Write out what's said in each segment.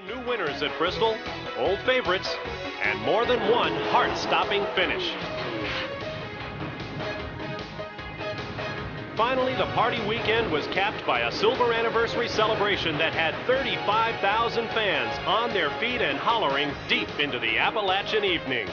New winners at Bristol, old favorites, and more than one heart-stopping finish. Finally, the party weekend was capped by a silver anniversary celebration that had 35,000 fans on their feet and hollering deep into the Appalachian evening.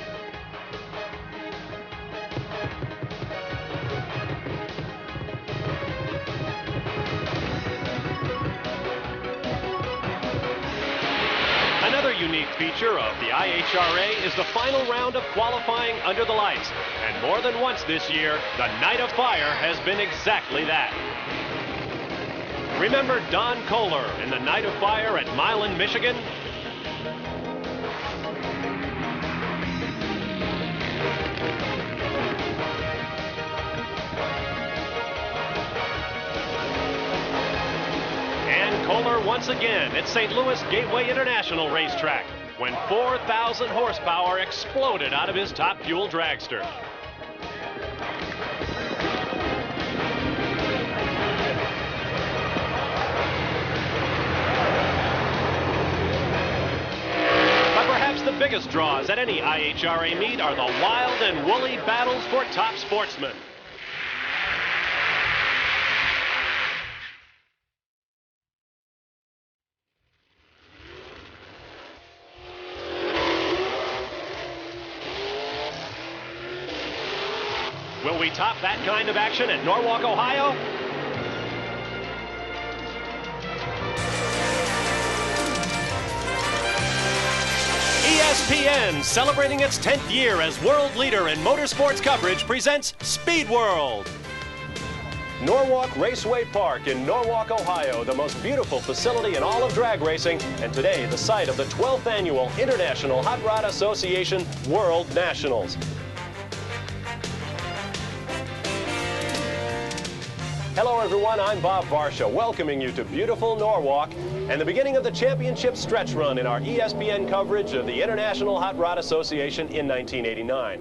Another unique feature of the IHRA is the final round of qualifying under the lights. And more than once this year, the Night of Fire has been exactly that. Remember Don Kohler in the Night of Fire at Milan, Michigan? Kohler once again at St. Louis Gateway International Racetrack when 4,000 horsepower exploded out of his top fuel dragster. But perhaps the biggest draws at any IHRA meet are the wild and woolly battles for top sportsmen. Will we top that kind of action at Norwalk, Ohio? ESPN, celebrating its 10th year as world leader in motorsports coverage, presents Speed World. Norwalk Raceway Park in Norwalk, Ohio, the most beautiful facility in all of drag racing, and today the site of the 12th annual International Hot Rod Association World Nationals. Hello everyone, I'm Bob Varsha, welcoming you to beautiful Norwalk and the beginning of the championship stretch run in our ESPN coverage of the International Hot Rod Association in 1989.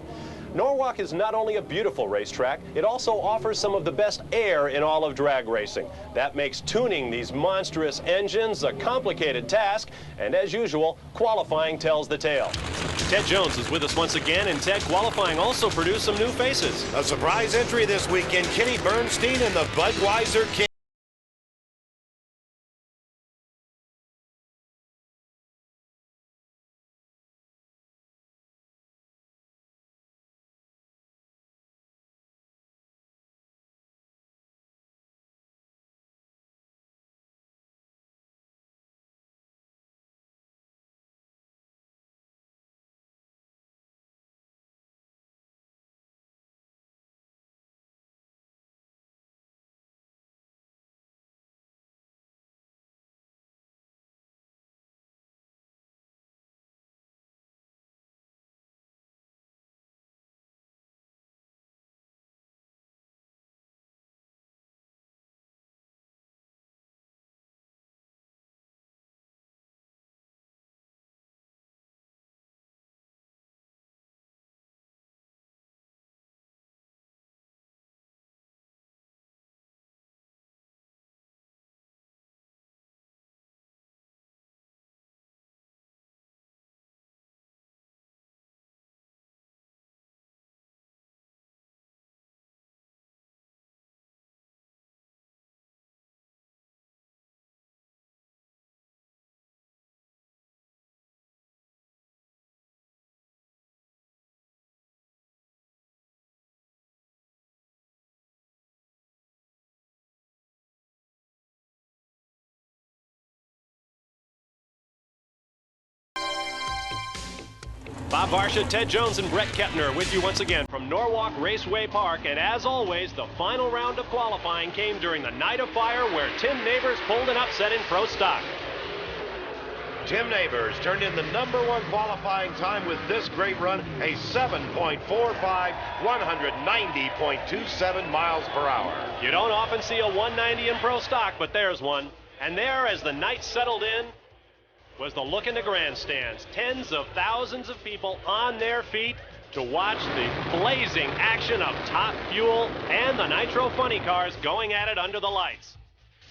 Norwalk is not only a beautiful racetrack, it also offers some of the best air in all of drag racing. That makes tuning these monstrous engines a complicated task, and as usual, qualifying tells the tale. Ted Jones is with us once again, and Ted, qualifying also produced some new faces. A surprise entry this weekend, Kenny BERNSTEIN and the Budweiser King. Bob Varsha, Ted Jones, and Brett Kepner with you once again from Norwalk Raceway Park. And as always, the final round of qualifying came during the Night of Fire, where Tim Neighbors pulled an upset in pro stock. Tim Neighbors turned in the #1 qualifying time with this great run, a 7.45, 190.27 miles per hour. You don't often see a 190 in pro stock, but there's one. And there, as the night settled in, was the look in the grandstands. Tens of thousands of people on their feet to watch the blazing action of Top Fuel and the Nitro funny cars going at it under the lights.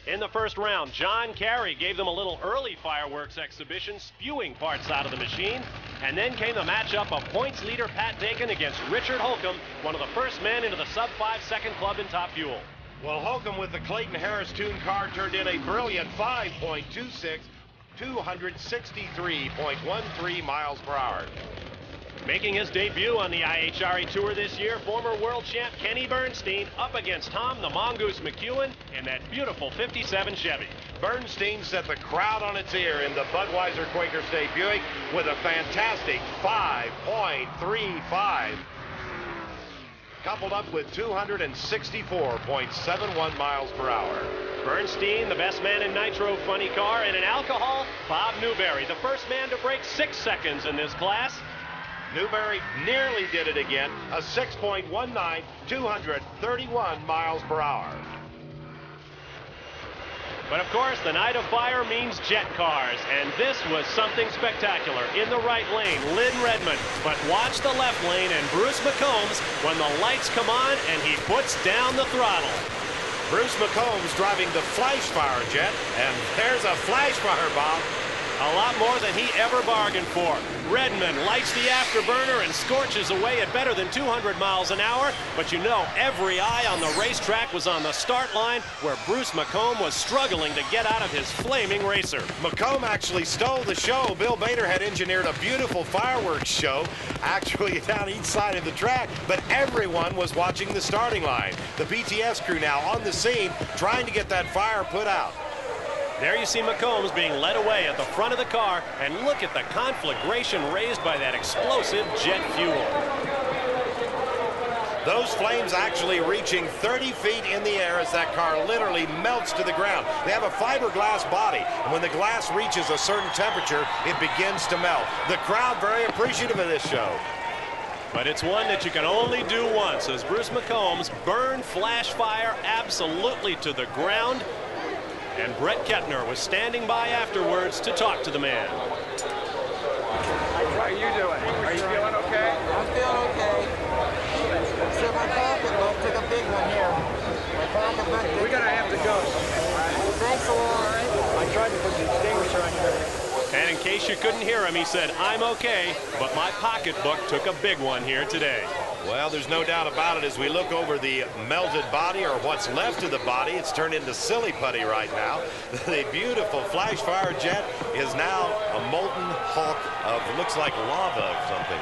In the first round, John Carey gave them a little early fireworks exhibition, spewing parts out of the machine. And then came the matchup of points leader Pat DAKIN against Richard Holcomb, one of the first men into the sub-5 second club in Top Fuel. Well, Holcomb with the Clayton Harris tuned car turned in a brilliant 5.26, 263.13 miles per hour. Making his debut on the IHRA Tour this year, former world champ Kenny Bernstein up against Tom the Mongoose McEwen in that beautiful 57 Chevy. Bernstein set the crowd on its ear in the Budweiser Quaker State Buick with a fantastic 5.35, coupled up with 264.71 miles per hour. Bernstein, the best man in Nitro funny car, and in alcohol, Bob Newberry, the first man to break 6 seconds in this class. Newberry nearly did it again, a 6.19, 231 miles per hour. But of course, the night of fire means jet cars, and this was something spectacular. In the right lane, Lynn Redmond, but watch the left lane and Bruce McCOMBS when the lights come on and he puts down the throttle. Bruce McCOMBS driving the flash fire jet, and there's a flash fire, Bob. A lot more than he ever bargained for. Redmond lights the afterburner and scorches away at better than 200 miles an hour, but you know every eye on the racetrack was on the start line where Bruce McComb was struggling to get out of his flaming racer. McComb actually stole the show. Bill Bader had engineered a beautiful fireworks show, actually down each side of the track, but everyone was watching the starting line. The BTS crew now on the scene trying to get that fire put out. There you see McCombs being led away at the front of the car, and look at the conflagration raised by that explosive jet fuel. Those flames actually reaching 30 feet in the air as that car literally melts to the ground. They have a fiberglass body, and when the glass reaches a certain temperature, it begins to melt. The crowd very appreciative of this show. But it's one that you can only do once, as Bruce McCombs burned flash fire absolutely to the ground. And Brett Kettner was standing by afterwards to talk to the man. How are you doing? Are you feeling okay? I'm feeling okay. Except my pocketbook took a big one here. My pocketbook. We're going to have to go. Thanks a lot. I tried to put the extinguisher on your... And in case you couldn't hear him, he said, "I'm okay, but my pocketbook took a big one here today." Well, there's no doubt about it. As we look over the melted body, or what's left of the body, it's turned into silly putty right now. The beautiful flash fire jet is now a molten hulk of, looks like lava or something.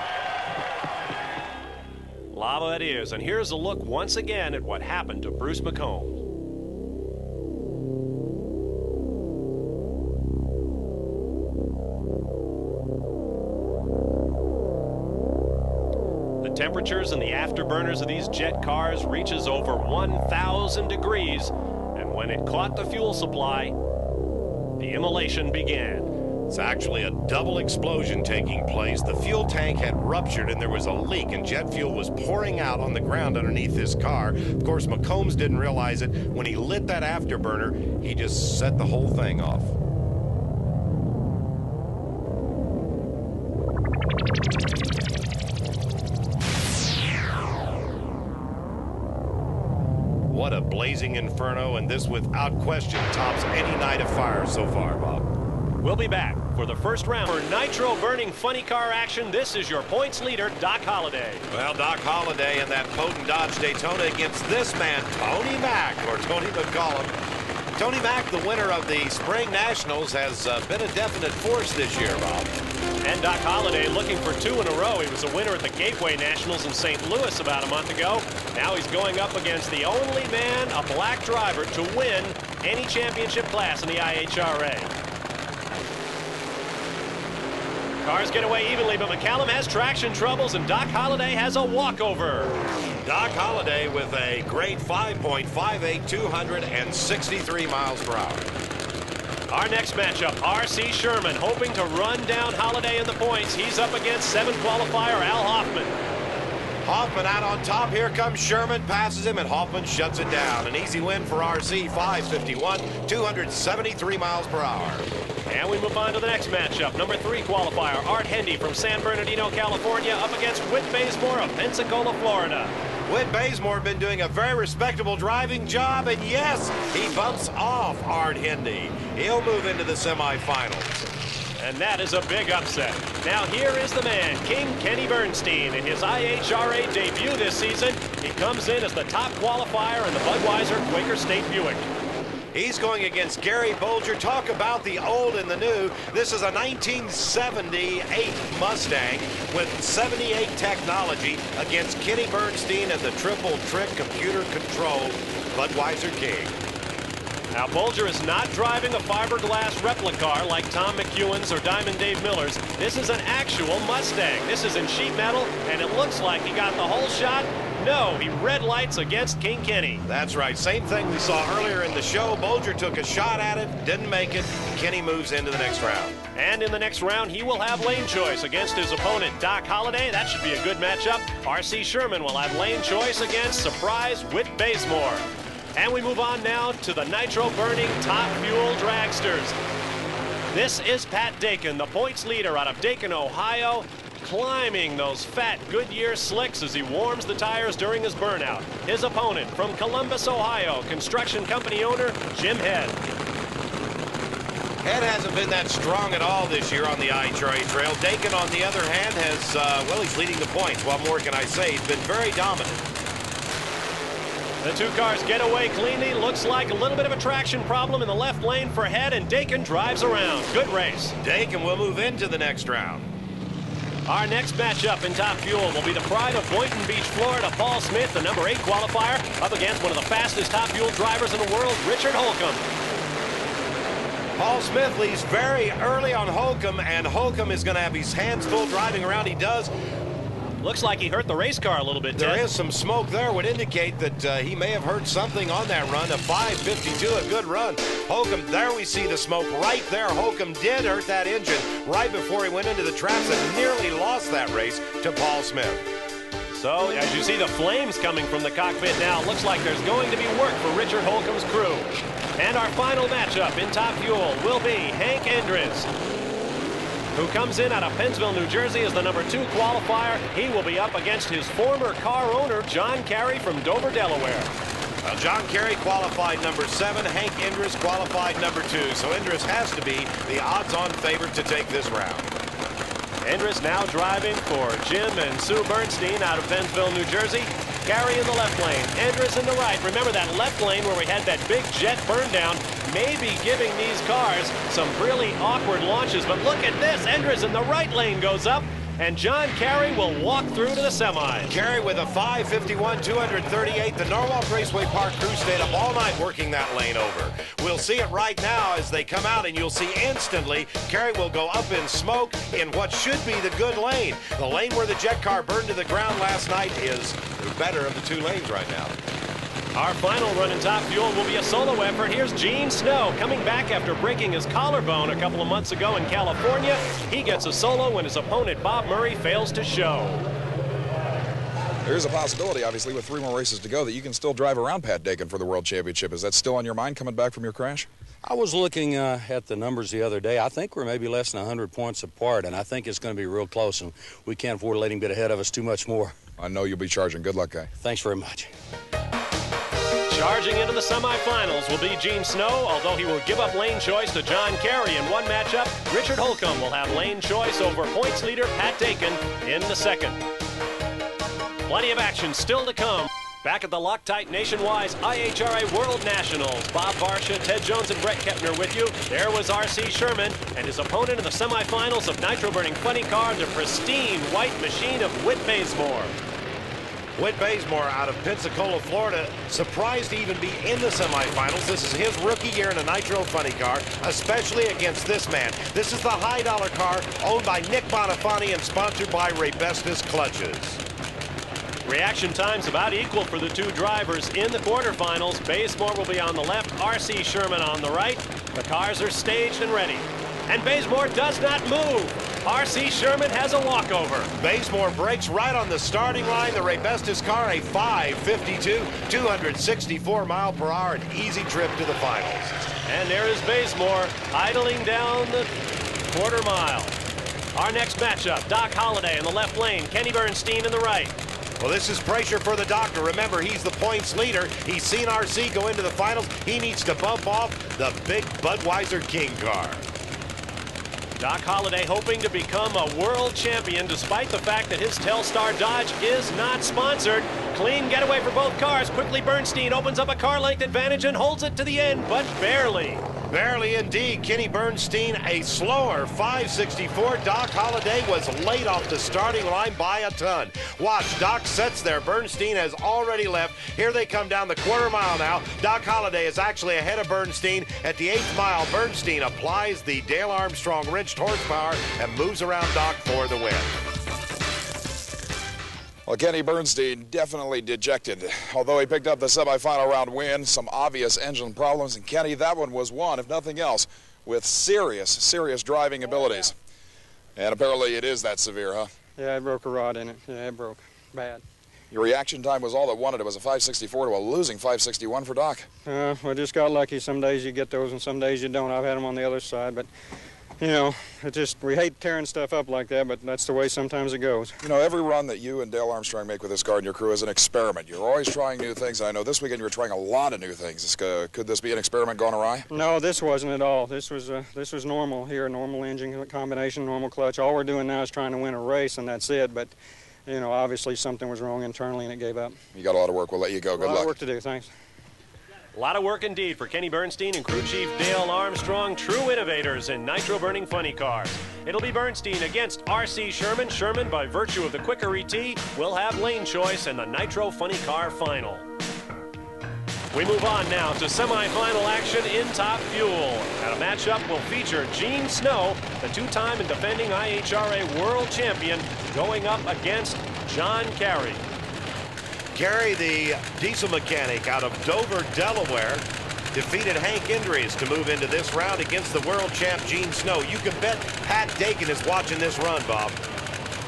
Lava it is, and here's a look once again at what happened to Bruce McComb. Temperatures in the afterburners of these jet cars reaches over 1,000 degrees, and when it caught the fuel supply, the immolation began. It's actually a double explosion taking place. The fuel tank had ruptured and there was a leak, and jet fuel was pouring out on the ground underneath his car. Of course, McCombs didn't realize it. When he lit that afterburner, he just set the whole thing off. What a blazing inferno, and this without question tops any night of fire so far, Bob. We'll be back for the first round. For nitro burning funny car action, this is your points leader, Doc Holliday. Well, Doc Holliday in that potent Dodge Daytona against this man, Tony Mack, or Tony McCollum. Tony Mack, the winner of the Spring Nationals, has been a definite force this year, Bob. And Doc Holliday looking for 2 in a row. He was a winner at the Gateway Nationals in St. Louis about a month ago. Now he's going up against the only man, a black driver, to win any championship class in the IHRA. Cars get away evenly, but McCallum has traction troubles, and Doc Holliday has a walkover. Doc Holliday with a great 5.58, 263 miles per hour. Our next matchup, R.C. Sherman, hoping to run down Holliday in the points. He's up against 7 qualifier Al Hoffman. Hoffman out on top. Here comes Sherman, passes him, and Hoffman shuts it down. An easy win for R.C., 551, 273 miles per hour. And we move on to the next matchup. Number 3 qualifier, Art Hendy from San Bernardino, California, up against WHIT BAZEMORE of Pensacola, Florida. Whit Bazemore been doing a very respectable driving job, and yes, he bumps off Art Hindi. He'll move into the semifinals. And that is a big upset. Now here is the man, King Kenny Bernstein, in his IHRA debut this season. He comes in as the top qualifier in the Budweiser Quaker State Buick. He's going against Gary Bolger. Talk about the old and the new. This is a 1978 Mustang with 78 technology against Kenny Bernstein and the triple trick computer controlled Budweiser King. Now, Bolger is not driving a fiberglass replica car like Tom McEwen's or Diamond Dave Miller's. This is an actual Mustang. This is in sheet metal, and it looks like he got the whole shot. No, he red lights against King Kenny. That's right. Same thing we saw earlier in the show. Bolger took a shot at it, didn't make it. Kenny moves into the next round. And in the next round, he will have lane choice against his opponent, Doc Holliday. That should be a good matchup. R.C. Sherman will have lane choice against surprise Whit Bazemore. And we move on now to the nitro-burning top fuel dragsters. This is Pat Dakin, the points leader out of Dayton, Ohio, climbing those fat Goodyear slicks as he warms the tires during his burnout. His opponent from Columbus, Ohio, construction company owner Jim Head. Head hasn't been that strong at all this year on the IHRA trail. Dakin, on the other hand, has, well, he's leading the points. What more can I say? He's been very dominant. The two cars get away cleanly. Looks like a little bit of a traction problem in the left lane for Head, and Dakin drives around. Good race. Dakin will move into the next round. Our next matchup in top fuel will be the pride of Boynton Beach, Florida, Paul Smith, the number 8 qualifier, up against one of the fastest top fuel drivers in the world, Richard Holcomb. Paul Smith leads very early on Holcomb, and Holcomb is going to have his hands full driving around. He does. Looks like he hurt the race car a little bit, Ted. There is some smoke there, would indicate that he may have hurt something on that run. A 5.52, a good run. Holcomb, there we see the smoke right there. Holcomb did hurt that engine right before he went into the traps and nearly lost that race to Paul Smith. So, as you see the flames coming from the cockpit now, it looks like there's going to be work for Richard Holcomb's crew. And our final matchup in top fuel will be Hank Endres, who comes in out of Pennsville, New Jersey as the number 2 qualifier. He will be up against his former car owner, John CAREY from Dover, Delaware. Well, John CAREY qualified number 7, Hank Endres qualified number 2. So Endres has to be the odds-on favorite to take this round. Endres now driving for Jim and Sue Bernstein out of Pennsville, New Jersey. CAREY in the left lane, Endres in the right. Remember that left lane where we had that big jet burn down, maybe giving these cars some really awkward launches. But look at this, Endres in the right lane goes up, and John CAREY will walk through to the semis. CAREY with a 5.51, 238. The Norwalk Raceway Park crew stayed up all night working that lane over. We'll see it right now as they come out, and you'll see instantly CAREY will go up in smoke in what should be the good lane. The lane where the jet car burned to the ground last night is the better of the 2 lanes right now. Our final run in top fuel will be a solo effort. Here's Gene Snow coming back after breaking his collarbone a couple of months ago in California. He gets a solo when his opponent Bob Murray fails to show. There's a possibility, obviously, with 3 more races to go, that you can still drive around Pat Dakin for the World Championship. Is that still on your mind coming back from your crash? I was looking at the numbers the other day. I think we're maybe less than 100 points apart, and I think it's going to be real close, and we can't afford to let him get ahead of us too much more. I know you'll be charging. Good luck, guy. Thanks very much. Charging into the semifinals will be Gene Snow, although he will give up lane choice to John CAREY in one matchup. Richard Holcomb will have lane choice over points leader Pat Dakin in the second. Plenty of action still to come. Back at the Loctite Nationwide IHRA World Nationals, Bob Varsha, Ted Jones, and Brett Kepner with you. There was R.C. Sherman and his opponent in the semifinals of nitro-burning funny car, the pristine white machine of Whit Bazemore. Whit Bazemore out of Pensacola, Florida, surprised to even be in the semifinals. This is his rookie year in a nitro funny car, especially against this man. This is the high-dollar car owned by Nick Bonifani and sponsored by Raybestos Clutches. Reaction times about equal for the 2 drivers in the quarterfinals. Bazemore will be on the left, R.C. Sherman on the right. The cars are staged and ready. And Bazemore does not move. R.C. Sherman has a walkover. Bazemore breaks right on the starting line. The Raybestos car, a 5.52, 264 mile per hour, an easy trip to the finals. And there is Bazemore idling down the quarter mile. Our next matchup, Doc Holliday in the left lane, Kenny Bernstein in the right. Well, this is pressure for the doctor. Remember, he's the points leader. He's seen RC go into the finals. He needs to bump off the big Budweiser King car. Doc Holliday hoping to become a world champion despite the fact that his Telstar Dodge is not sponsored. Clean getaway for both cars. Quickly Bernstein opens up a car length advantage and holds it to the end, but barely. Barely indeed. Kenny Bernstein, a slower 564. Doc Holliday was late off the starting line by a ton. Watch, Doc sets there. Bernstein has already left. Here they come down the quarter mile now. Doc Holliday is actually ahead of Bernstein. At the 8th mile, Bernstein applies the Dale Armstrong wrenched horsepower and moves around Doc for the win. Well, Kenny Bernstein definitely dejected. Although he picked up the semifinal round win, some obvious engine problems, and Kenny, that one was won, if nothing else, with serious driving abilities. And apparently it is that severe, huh? Yeah, I broke a rod in it. Yeah, it broke. Bad. Your reaction time was all that wanted. It was a 564 to a losing 561 for Doc. I just got lucky. Some days you get those and some days you don't. I've had them on the other side, but you know, we hate tearing stuff up like that, but that's the way sometimes it goes. You know, every run that you and Dale Armstrong make with this car and your crew is an experiment. You're always trying new things, and I know this weekend you were trying a lot of new things. Could this be an experiment gone awry? No, this wasn't at all. This was normal here, normal engine combination, normal clutch. All we're doing now is trying to win a race, and that's it, but, you know, obviously something was wrong internally, and it gave up. You got a lot of work. We'll let you go. Good luck. A lot of work to do. Thanks. A lot of work indeed for Kenny Bernstein and crew chief Dale Armstrong, true innovators in nitro-burning funny cars. It'll be Bernstein against R.C. Sherman. Sherman, by virtue of the quicker ET, will have lane choice in the nitro funny car final. We move on now to semifinal action in Top Fuel. And a matchup will feature Gene Snow, the two-time and defending IHRA World Champion, going up against John CAREY. CAREY, the diesel mechanic out of Dover, Delaware, defeated Hank ENDRES to move into this round against the world champ Gene Snow. You can bet Pat Dakin is watching this run, Bob.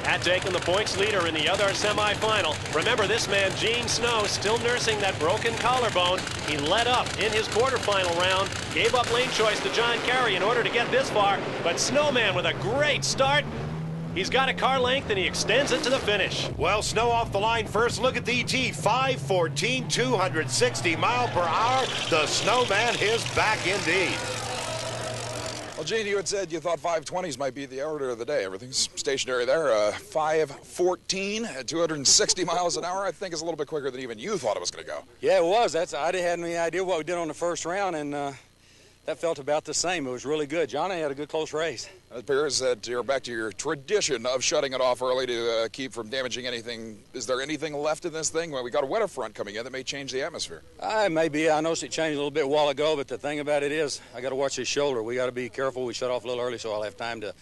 Pat Dakin, the points leader in the other semifinal. Remember, this man, Gene Snow, still nursing that broken collarbone. He led up in his quarterfinal round, gave up lane choice to John CAREY in order to get this far, but Snowman with a great start. He's got a car length and he extends it to the finish. Well, Snow off the line first. Look at the ET, 514, 260 mile per hour. The Snowman is back indeed. Well, Gene, you had said you thought 520s might be the order of the day. Everything's stationary there. 514 at 260 miles an hour, I think is a little bit quicker than even you thought it was going to go. Yeah, it was. I didn't have any idea what we did on the first round, and that felt about the same. It was really good. Johnny had a good close race. It appears that you're back to your tradition of shutting it off early to keep from damaging anything. Is there anything left in this thing? Well, we got a winter front coming in that may change the atmosphere. Maybe. I noticed it changed a little bit a while ago, but the thing about it is I got to watch his shoulder. We got to be careful. We shut off a little early, so I'll have time to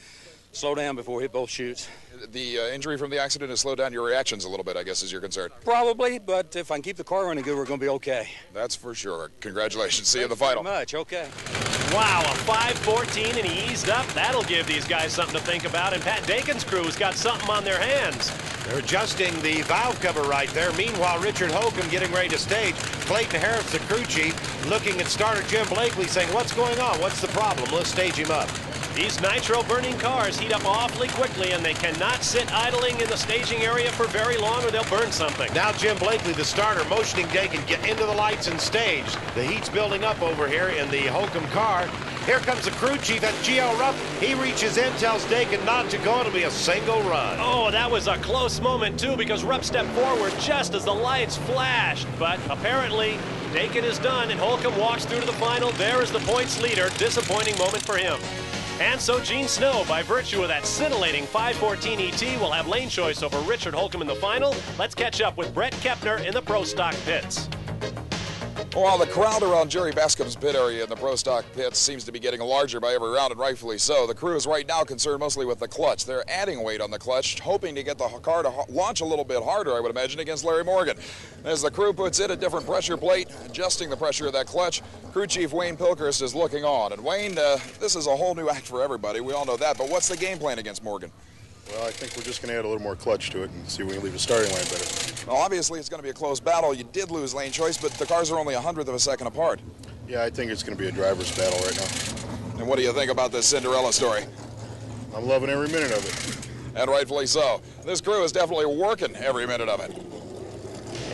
slow down before we hit both chutes. The injury from the accident has slowed down your reactions a little bit, I guess, is your concern. Probably, but if I can keep the car running good, we're going to be okay. That's for sure. Congratulations. See you in the final. Thank you very much. Okay. Wow, a 514 and he eased up. That'll give these guys something to think about. And Pat Dakin's crew's got something on their hands. They're adjusting the valve cover right there. Meanwhile, Richard Holcomb getting ready to stage. Clayton Harris, the crew chief, looking at starter Jim Blakely saying, what's going on? What's the problem? Let's stage him up. These nitro-burning cars heat up awfully quickly, and they cannot sit idling in the staging area for very long or they'll burn something. Now Jim Blakely, the starter, motioning Dakin, get into the lights and stage. The heat's building up over here in the Holcomb car. Here comes the crew chief, that's G.L. Rupp. He reaches in, tells Dakin not to go. It'll be a single run. Oh, that was a close moment, too, because Rupp stepped forward just as the lights flashed. But apparently, Dakin is done, and Holcomb walks through to the final. There is the points leader. Disappointing moment for him. And so Gene Snow, by virtue of that scintillating 514 ET, will have lane choice over Richard Holcomb in the final. Let's catch up with Brett Kepner in the Pro Stock pits. Well, the crowd around Jerry Bascom's pit area in the Pro Stock pits seems to be getting larger by every round, and rightfully so. The crew is right now concerned mostly with the clutch. They're adding weight on the clutch, hoping to get the car to launch a little bit harder, I would imagine, against Larry Morgan. As the crew puts in a different pressure plate, adjusting the pressure of that clutch, crew chief Wayne Pilkhurst is looking on. And Wayne, this is a whole new act for everybody. We all know that, but what's the game plan against Morgan? Well, I think we're just going to add a little more clutch to it and see if we can leave the starting line better. Well, obviously it's going to be a close battle. You did lose lane choice, but the cars are only 1/100 of a second apart. Yeah, I think it's going to be a driver's battle right now. And what do you think about this Cinderella story? I'm loving every minute of it. And rightfully so. This crew is definitely working every minute of it.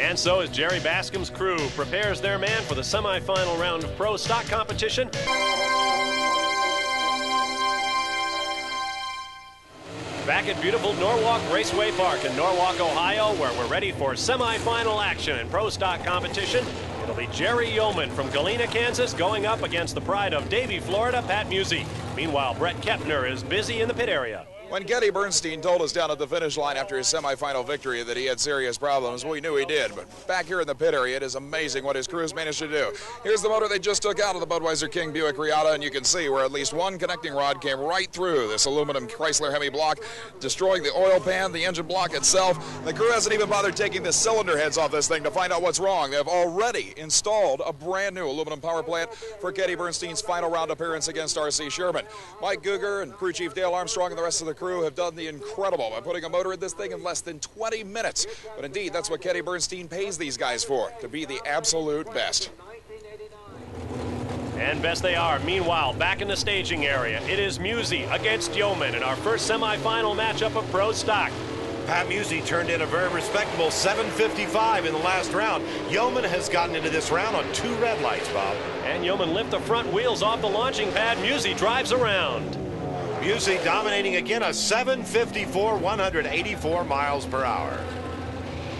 And so as Jerry Bascom's crew prepares their man for the semifinal round of pro stock competition. Back at beautiful Norwalk Raceway Park in Norwalk, Ohio, where we're ready for semifinal action in pro stock competition. It'll be Jerry YEOMAN from Galena, Kansas, going up against the pride of Davie, Florida, Pat MUSÍ. Meanwhile, Brett Kepner is busy in the pit area. When Getty Bernstein told us down at the finish line after his semifinal victory that he had serious problems, we knew he did. But back here in the pit area, it is amazing what his crews managed to do. Here's the motor they just took out of the Budweiser King Buick Reatta, and you can see where at least one connecting rod came right through this aluminum Chrysler Hemi block, destroying the oil pan, the engine block itself. The crew hasn't even bothered taking the cylinder heads off this thing to find out what's wrong. They have already installed a brand new aluminum power plant for Getty Bernstein's final round appearance against RC Sherman. Mike Guger and crew chief Dale Armstrong and the rest of the crew have done the incredible by putting a motor in this thing in less than 20 minutes. But indeed, that's what Getty Bernstein pays these guys for, to be the absolute best. And best they are. Meanwhile, back in the staging area, it is MUSÍ against YEOMAN in our first semifinal matchup of pro stock. Pat MUSÍ turned in a very respectable 7:55 in the last round. YEOMAN has gotten into this round on 2 red lights, Bob. And YEOMAN lift the front wheels off the launching pad. MUSÍ drives around. MUSÍ dominating again, a 7:54, 184 miles per hour.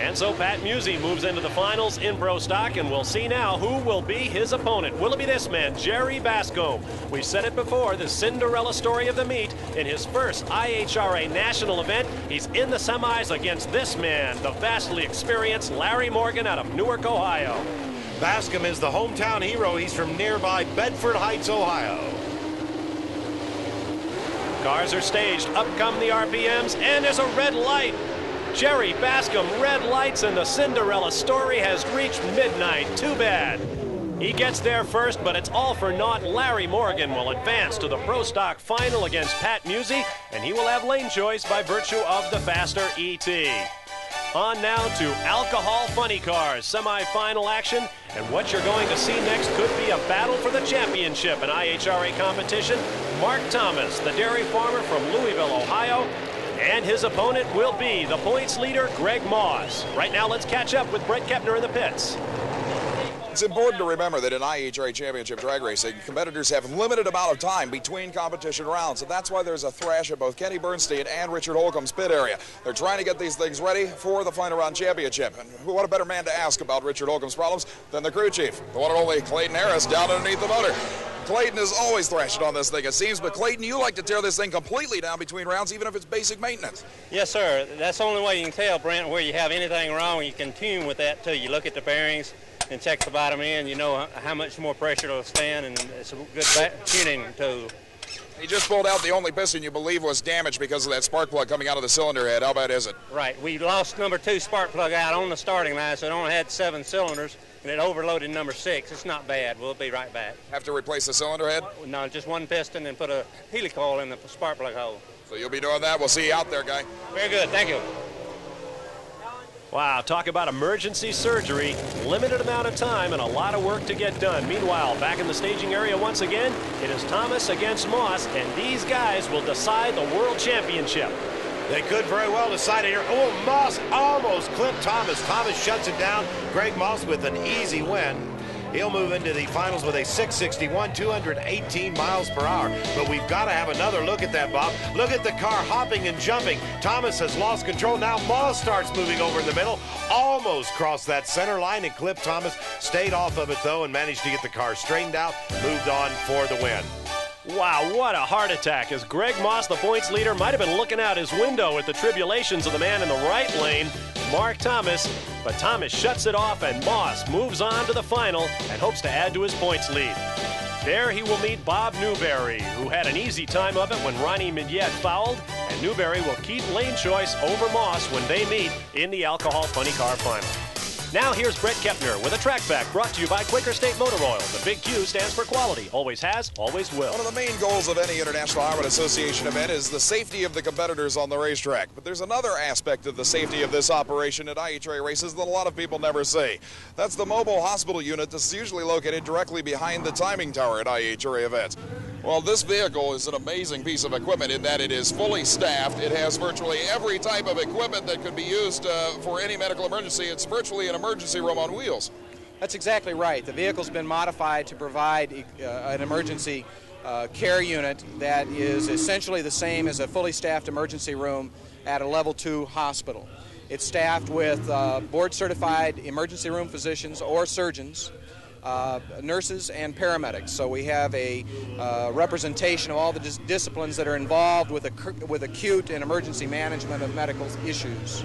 And so Pat MUSÍ moves into the finals in pro stock, and we'll see now who will be his opponent. Will it be this man, Jerry Bascom? We said it before, the Cinderella story of the meet. In his first IHRA national event, he's in the semis against this man, the vastly experienced Larry Morgan out of Newark, Ohio. Bascom is the hometown hero. He's from nearby Bedford Heights, Ohio. Cars are staged, up come the RPMs, and there's a red light. Jerry Bascom, red lights, and the Cinderella story has reached midnight. Too bad. He gets there first, but it's all for naught. Larry Morgan will advance to the pro stock final against Pat MUSÍ, and he will have lane choice by virtue of the faster ET. On now to alcohol funny cars, semi-final action, and what you're going to see next could be a battle for the championship in IHRA competition. Mark Thomas, the dairy farmer from Louisville, Ohio, and his opponent will be the points leader, Greg Moss. Right now, let's catch up with Brett Kepner in the pits. It's important to remember that in IHRA Championship drag racing, competitors have limited amount of time between competition rounds, and that's why there's a thrash at both Kenny Bernstein and Richard Holcomb's pit area. They're trying to get these things ready for the final round championship. And what a better man to ask about Richard Holcomb's problems than the crew chief, the one and only Clayton Harris, down underneath the motor. Clayton is always thrashing on this thing, it seems, but Clayton, you like to tear this thing completely down between rounds, even if it's basic maintenance. Yes, sir. That's the only way you can tell, Brent, where you have anything wrong. You can tune with that, too. You look at the bearings and check the bottom end. You know how much more pressure it'll stand, and it's a good tuning tool. He just pulled out the only piston you believe was damaged because of that spark plug coming out of the cylinder head. How bad is it? Right. We lost number 2 spark plug out on the starting line, so it only had 7 cylinders, and it overloaded number 6. It's not bad. We'll be right back. Have to replace the cylinder head? No, just one piston and put a helicoil in the spark plug hole. So you'll be doing that. We'll see you out there, guy. Very good. Thank you. Wow, talk about emergency surgery. Limited amount of time and a lot of work to get done. Meanwhile, back in the staging area once again, it is Thomas against Moss, and these guys will decide the World Championship. They could very well decide it here. Oh, Moss almost clipped Thomas. Thomas shuts it down. Greg Moss with an easy win. He'll move into the finals with a 661, 218 miles per hour. But we've got to have another look at that, Bob. Look at the car hopping and jumping. Thomas has lost control. Now Moss starts moving over in the middle. Almost crossed that center line and clipped Thomas. Stayed off of it, though, and managed to get the car straightened out. Moved on for the win. Wow, what a heart attack, as Greg Moss, the points leader, might have been looking out his window at the tribulations of the man in the right lane, Mark Thomas, but Thomas shuts it off and Moss moves on to the final and hopes to add to his points lead. There he will meet Bob Newberry, who had an easy time of it when Ronnie Midyet fouled, and Newberry will keep lane choice over Moss when they meet in the Alcohol Funny Car Final. Now here's Brett Kepner with a track back brought to you by Quaker State Motor Oil. The big Q stands for quality. Always has, always will. One of the main goals of any International HAYWARD Association event is the safety of the competitors on the racetrack. But there's another aspect of the safety of this operation at IHRA races that a lot of people never see. That's the mobile hospital unit that's usually located directly behind the timing tower at IHRA events. Well, this vehicle is an amazing piece of equipment in that it is fully staffed. It has virtually every type of equipment that could be used for any medical emergency. It's virtually an emergency room on wheels. That's exactly right. The vehicle's been modified to provide an emergency care unit that is essentially the same as a fully staffed emergency room at a level 2 hospital. It's staffed with board-certified emergency room physicians or surgeons, nurses and paramedics. So we have a representation of all the disciplines that are involved with acute and emergency management of medical issues.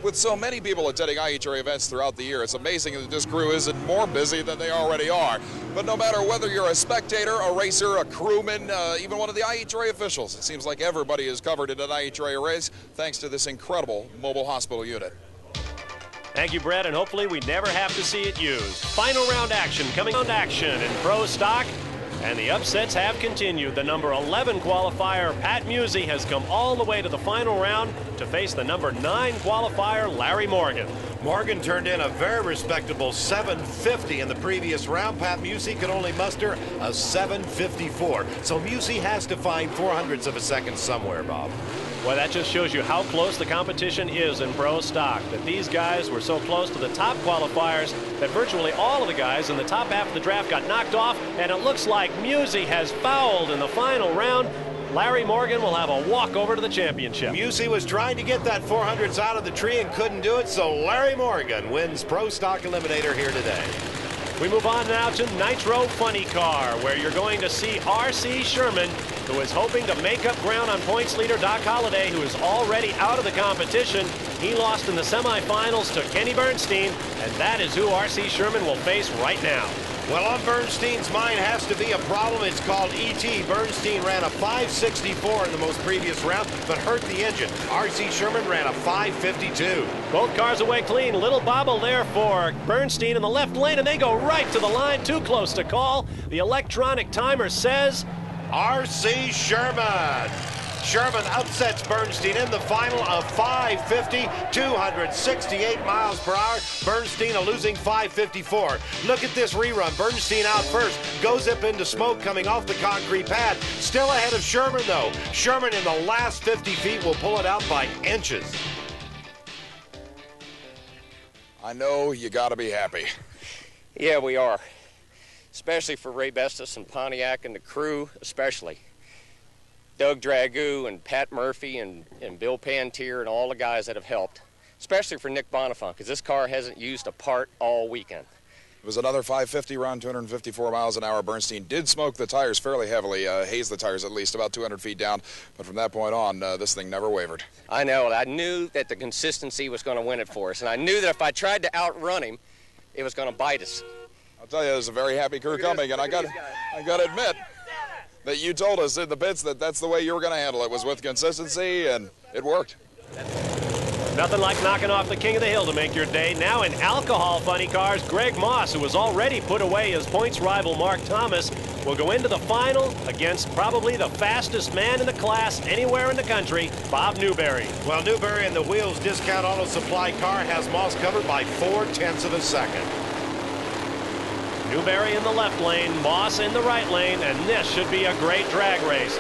With so many people attending IHRA events throughout the year, it's amazing that this crew isn't more busy than they already are. But no matter whether you're a spectator, a racer, a crewman, even one of the IHRA officials, it seems like everybody is covered in an IHRA race thanks to this incredible mobile hospital unit. Thank you, Brett, and hopefully we never have to see it used. Final round action coming on action in pro stock, and the upsets have continued. The number 11 qualifier, Pat MUSÍ, has come all the way to the final round to face the number 9 qualifier, Larry Morgan. Morgan turned in a very respectable 750 in the previous round. Pat MUSÍ could only muster a 754. So MUSÍ has to find 0.04 of a second somewhere, Bob. Well, that just shows you how close the competition is in pro stock, that these guys were so close to the top qualifiers that virtually all of the guys in the top half of the draft got knocked off, and it looks like MUSÍ has fouled in the final round. Larry Morgan will have a walk over to the championship. MUSÍ was trying to get that 400s out of the tree and couldn't do it, so Larry Morgan wins Pro Stock Eliminator here today. We move on now to Nitro Funny Car, where you're going to see R.C. Sherman, who is hoping to make up ground on points leader Doc Holliday, who is already out of the competition. He lost in the semifinals to Kenny Bernstein, and that is who R.C. Sherman will face right now. Well, on Bernstein's mind has to be a problem. It's called E.T. Bernstein ran a 564 in the most previous round, but hurt the engine. R.C. Sherman ran a 552. Both cars away clean. Little bobble there for Bernstein in the left lane, and they go right to the line. Too close to call. The electronic timer says R.C. Sherman. Sherman upsets Bernstein in the final of 550, 268 miles per hour. Bernstein a losing 554. Look at this rerun. Bernstein out first, goes up into smoke coming off the concrete pad. Still ahead of Sherman though. Sherman in the last 50 feet will pull it out by inches. I know you gotta be happy. Yeah, we are. Especially for Ray Bestis and Pontiac and the crew, especially. Doug Dragoo and Pat Murphy and Bill Pantier and all the guys that have helped, especially for Nick Bonifant, because this car hasn't used a part all weekend. It was another 550 round, 254 miles an hour. Bernstein did smoke the tires fairly heavily, haze the tires at least, about 200 feet down. But from that point on, this thing never wavered. I know. I knew that the consistency was going to win it for us, and I knew that if I tried to outrun him, it was going to bite us. I'll tell you, there's a very happy crew coming, and I got to admit that you told us in the pits that that's the way you were going to handle it, was with consistency, and it worked. Nothing like knocking off the king of the hill to make your day. Now in alcohol funny cars, Greg Moss, who has already put away his points rival Mark Thomas, will go into the final against probably the fastest man in the class anywhere in the country, Bob Newberry. Well, Newberry in the Wheels Discount Auto Supply car has Moss covered by 0.4 of a second. Newberry in the left lane, Moss in the right lane, and this should be a great drag race.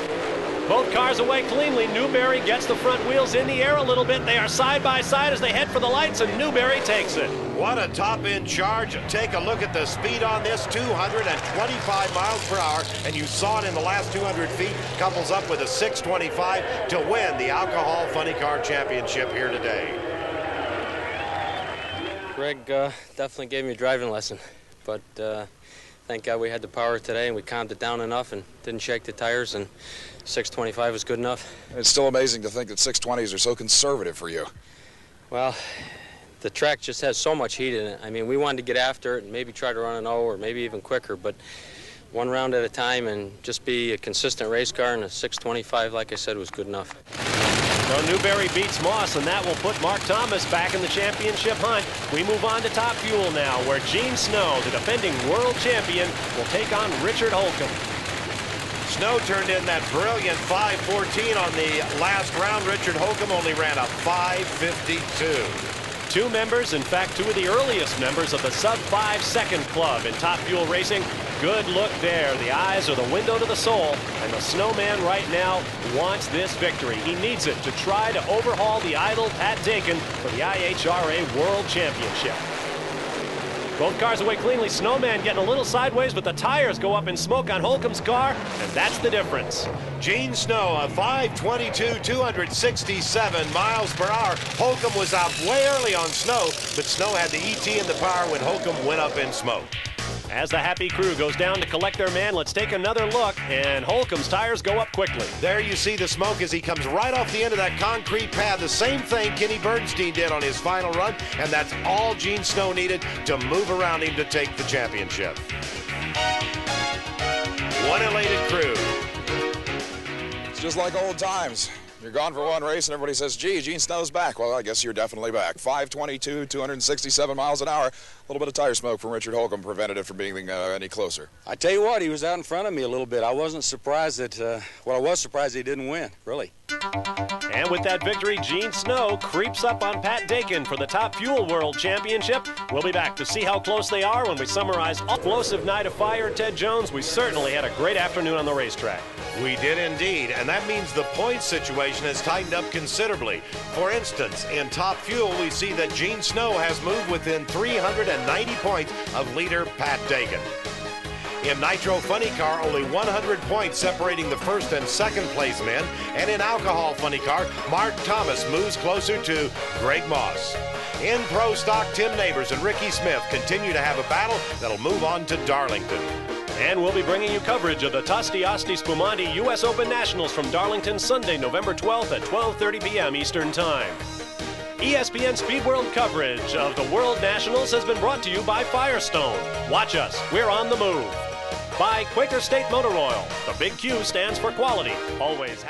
Both cars away cleanly. Newberry gets the front wheels in the air a little bit. They are side by side as they head for the lights, and Newberry takes it. What a top-end charge. Take a look at the speed on this, 225 miles per hour, and you saw it in the last 200 feet. Couples up with a 625 to win the Alcohol Funny Car Championship here today. Greg definitely gave me a driving lesson. But thank God we had the power today and we calmed it down enough and didn't shake the tires, and 625 was good enough. It's still amazing to think that 620s are so conservative for you. Well, the track just has so much heat in it. I mean, we wanted to get after it and maybe try to run an O or maybe even quicker, but one round at a time and just be a consistent race car, and a 625, like I said, was good enough. So Newberry beats Moss, and that will put Mark Thomas back in the championship hunt. We move on to Top Fuel now, where Gene Snow, the defending world champion, will take on Richard Holcomb. Snow turned in that brilliant 514 on the last round. Richard Holcomb only ran a 552. Two members, in fact, two of the earliest members of the sub-5 second club in Top Fuel racing. Good look there. The eyes are the window to the soul, and the snowman right now wants this victory. He needs it to try to overhaul the idle Pat Dakin for the IHRA World Championship. Both cars away cleanly. Snowman getting a little sideways, but the tires go up in smoke on Holcomb's car, and that's the difference. Gene Snow, a 522, 267 miles per hour. Holcomb was out way early on Snow, but Snow had the ET in the power when Holcomb went up in smoke. As the happy crew goes down to collect their man, let's take another look, and Holcomb's tires go up quickly. There you see the smoke as he comes right off the end of that concrete pad. The same thing Kenny BERNSTEIN did on his final run, and that's all Gene Snow needed to move around him to take the championship. One elated crew. It's just like old times. You're gone for one race and everybody says, gee, Gene Snow's back. Well, I guess you're definitely back. 522, 267 miles an hour. A little bit of tire smoke from Richard Holcomb prevented it from being any closer. I tell you what, he was out in front of me a little bit. I wasn't surprised that, well, I was surprised he didn't win, really. And with that victory, Gene Snow creeps up on Pat Dakin for the Top Fuel World Championship. We'll be back to see how close they are when we summarize explosive night of fire. Ted Jones, we certainly had a great afternoon on the racetrack. We did indeed, and that means the points situation has tightened up considerably. For instance, in Top Fuel, we see that Gene Snow has moved within 390 points of leader Pat Dakin. In Nitro Funny Car, only 100 points separating the first and second place men. And in Alcohol Funny Car, Mark Thomas moves closer to Greg Moss. In Pro Stock, Tim Nabors and Ricky Smith continue to have a battle that'll move on to Darlington. And we'll be bringing you coverage of the Tosti Asti Spumante U.S. Open Nationals from Darlington Sunday, November 12th at 12:30 p.m. Eastern Time. ESPN Speed World coverage of the World Nationals has been brought to you by Firestone. Watch us. We're on the move. By Quaker State Motor Oil. The big Q stands for quality. Always